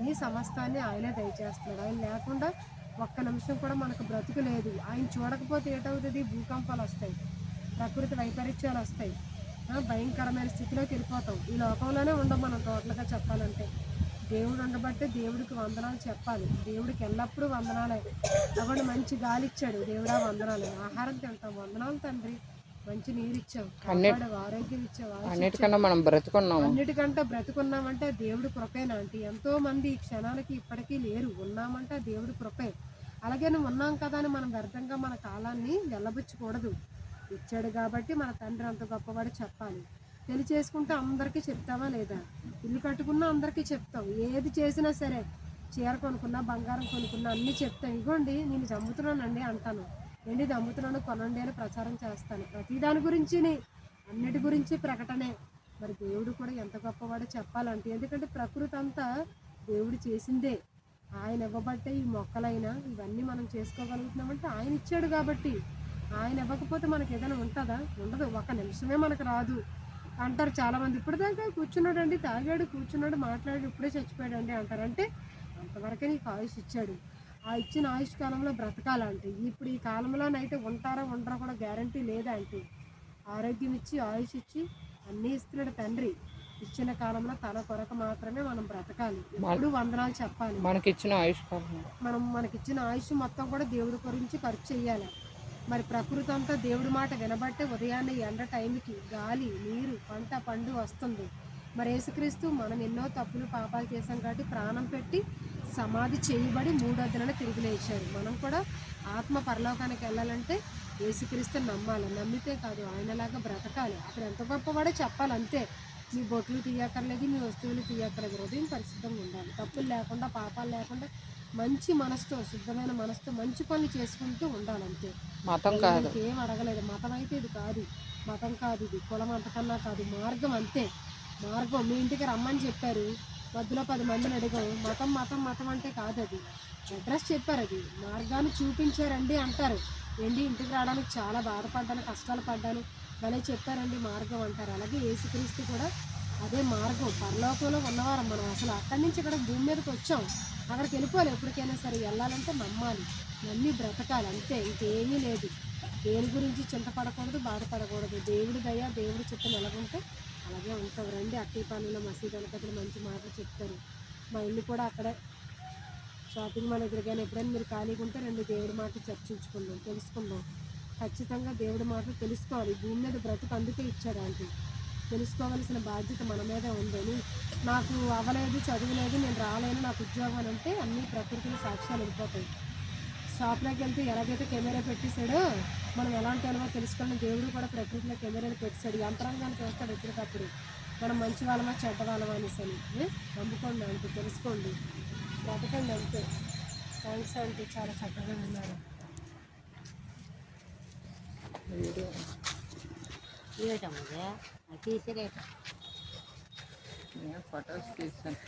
ఈ సమస్తాన్ని ఆయనే దయచేస్తున్నాడు. ఆయన లేకుండా ఒక్క నిమిషం కూడా మనకు బ్రతుకు లేదు. ఆయన చూడకపోతే ఏటవుతుంది? భూకంపాలు వస్తాయి, ప్రకృతి వైపరీత్యాలు వస్తాయి, భయంకరమైన స్థితిలోకి వెళ్ళిపోతాం. ఈ లోకంలోనే ఉండం మనం టోటల్గా చెప్పాలంటే. దేవుడు ఉండబట్టే దేవుడికి వందనాలు చెప్పాలి. దేవుడికి ఎల్లప్పుడూ వందనాలే. అప్పుడు మంచి గాలి ఇచ్చాడు, దేవుడా వందనాలు. ఆహారం తింటాం, వందనాలు తండ్రి. మంచి నీరు ఇచ్చావు, కాపాడు, ఆరోగ్యం ఇచ్చావు, అన్నిటికన్నా మనం బ్రతుకున్నాము. అన్నిటికంటే బ్రతుకున్నామంటే దేవుడి కృపేనా అంటే. ఎంతో మంది ఈ క్షణాలకి ఇప్పటికీ లేరు, ఉన్నామంటే దేవుడి కృపే. అలాగే నువ్వు ఉన్నాం కదా అని మనం వ్యర్థంగా మన కాలాన్ని వెళ్ళబుచ్చకూడదు. ఇచ్చాడు కాబట్టి మన తండ్రి అంత గొప్పవాడు చెప్పాలి. పెళ్లి చేసుకుంటే అందరికీ చెప్తావా లేదా? ఇల్లు కట్టుకున్నా అందరికీ చెప్తాం. ఏది చేసినా సరే, చీర కొనుక్కున్నా, బంగారం కొనుక్కున్నా అన్నీ చెప్తాం. ఇగోండి నేను ఇది అమ్ముతున్నానండి అంటాను, ఏంటి ఇది అమ్ముతున్నాను కొనండి అని ప్రచారం చేస్తాను. ప్రతి దాని గురించి, అన్నిటి గురించి ప్రకటనే. మరి దేవుడు కూడా ఎంత గొప్పవాడో చెప్పాలంటే. ఎందుకంటే ప్రకృతి అంతా దేవుడు చేసిందే. ఆయన ఇవ్వబట్టే ఈ మొక్కలైనా ఇవన్నీ మనం చేసుకోగలుగుతున్నామంటే ఆయన ఇచ్చాడు కాబట్టి. ఆయన ఇవ్వకపోతే మనకి ఏదైనా ఉంటుందా? ఉండదు. ఒక నిమిషమే మనకు రాదు అంటారు చాలామంది. ఇప్పటిదాకా కూర్చున్నాడండి, తాగాడు, కూర్చున్నాడు, మాట్లాడాడు, ఇప్పుడే చచ్చిపోయాడండి అంటారు. అంటే అంతవరకే నీకు ఆయుష్ ఇచ్చాడు. ఆ ఇచ్చిన ఆయుష్ కాలంలో బ్రతకాలంటే. ఇప్పుడు ఈ కాలంలోనైతే ఉంటారా ఉండరా కూడా గ్యారంటీ లేదా అంటే. ఆరోగ్యం ఇచ్చి, ఆయుష్ ఇచ్చి అన్నీ ఇస్తున్నాడు తండ్రి. ఇచ్చిన కాలంలో తన కొరకు మాత్రమే మనం బ్రతకాలి. ఎప్పుడు వందనాలు చెప్పాలి. మనకిచ్చిన ఆయుష్ కాలం, మనకిచ్చిన ఆయుష్ మొత్తం కూడా దేవుడి గురించి ఖర్చు చేయాలి. మరి ప్రకృతి అంతా దేవుడి మాట వినబట్టే ఉదయాన్నే ఎండ టైంకి గాలి, నీరు, పంట, పండు వస్తుంది. మరి యేసుక్రీస్తు మనం ఎన్నో తప్పులు పాపాలు చేశాం కాబట్టి ప్రాణం పెట్టి సమాధి చేయబడి 3వ దినాన తిరిగి లేచాడు. మనం కూడా ఆత్మ పరలోకానికి వెళ్ళాలంటే యేసుక్రీస్తు నమ్మాలి. నమ్మితే కాదు, ఆయనలాగా బ్రతకాలి. అతను ఎంత గొప్పవాడో చెప్పాలి అంతే. మీ బొట్లు తీయక్కర్లేదు, మీ వస్తువులు తీయక్కర్లేదు. హృదయం పరిశుద్ధంగా ఉండాలి. తప్పులు లేకుండా, పాపాలు లేకుండా, మంచి మనసుతో, శుద్ధమైన మనసుతో మంచి పనులు చేసుకుంటూ ఉండాలంతే. మతం కాదు, ఏం అడగలేదు. మతం అయితే ఇది కాదు, మతం కాదు, ఇది కులం అంతకన్నా కాదు, మార్గం అంతే. మార్గం. మీ ఇంటికి రమ్మని చెప్పారు, మధ్యలో 10 మందిని అడిగాం, మతం మతం మతం అంటే కాదు, అది అడ్రస్ చెప్పారు, అది మార్గాన్ని చూపించారండి అంటారు. ఏంటి ఇంటికి రావడానికి చాలా బాధపడ్డాను, కష్టాలు పడ్డాను, భలే చెప్పారండి మార్గం అంటారు. అలాగే యేసుక్రీస్తు కూడా అదే మార్గం. పరలోకంలో ఉన్నవారం మనం. అసలు అక్కడి నుంచి ఇక్కడ భూమి మీదకి వచ్చాం, అక్కడికి వెళ్ళిపోవాలి. ఎప్పటికైనా సరే వెళ్ళాలంటే నమ్మాలి, నమ్మి బ్రతకాలి అంతే. ఇంకేమీ లేదు. దేని గురించి చింతపడకూడదు, బాధపడకూడదు. దేవుడి దయ, దేవుడి చిత్తం ఎలాగుంటే అలాగే ఉంటాం. రండి, అక్కీపాలెంలో మసీదు వెనకట్లు మంచి మాటలు చెప్తారు. మా ఇల్లు కూడా అక్కడే, షాపింగ్ మాల్ ఎదురుగానే. ఎప్పుడైనా మీరు ఖాళీగా ఉంటే రండి, దేవుడి మాట చర్చించుకుందాం, తెలుసుకుందాం. ఖచ్చితంగా దేవుడి మాటలు తెలుసుకోవాలి. భూమి మీద బ్రతుకు అందుకే ఇచ్చాడు అంటే. తెలుసుకోవాల్సిన బాధ్యత మన మీదే ఉందని. నాకు అవ్వలేదు, చదువులేదు, నేను రాలేను, నాకు ఉద్యోగం అని అంటే అన్ని ప్రకృతిని సాక్ష్యాలు వెళ్ళిపోతాయి. షాప్లోకి వెళ్తే ఎలాగైతే కెమెరా పెట్టేశాడో మనం ఎలాంటి వాళ్ళమో తెలుసుకుని దేవుడు కూడా ప్రకృతిలో కెమెరాలు పెట్టేశాడు. యంత్రాంగాన్ని చూస్తాడు ఎప్పటికప్పుడు, మనం మంచి వాళ్ళమా చెడ్డ వాళ్ళమా అనేసి. నమ్ముకోండి అంటే, తెలుసుకోండి, బ్రతకండి అంతే. థ్యాంక్స్ అంటే, చాలా చక్కగా ఉన్నారు. ఫొటోస్ తీసాను.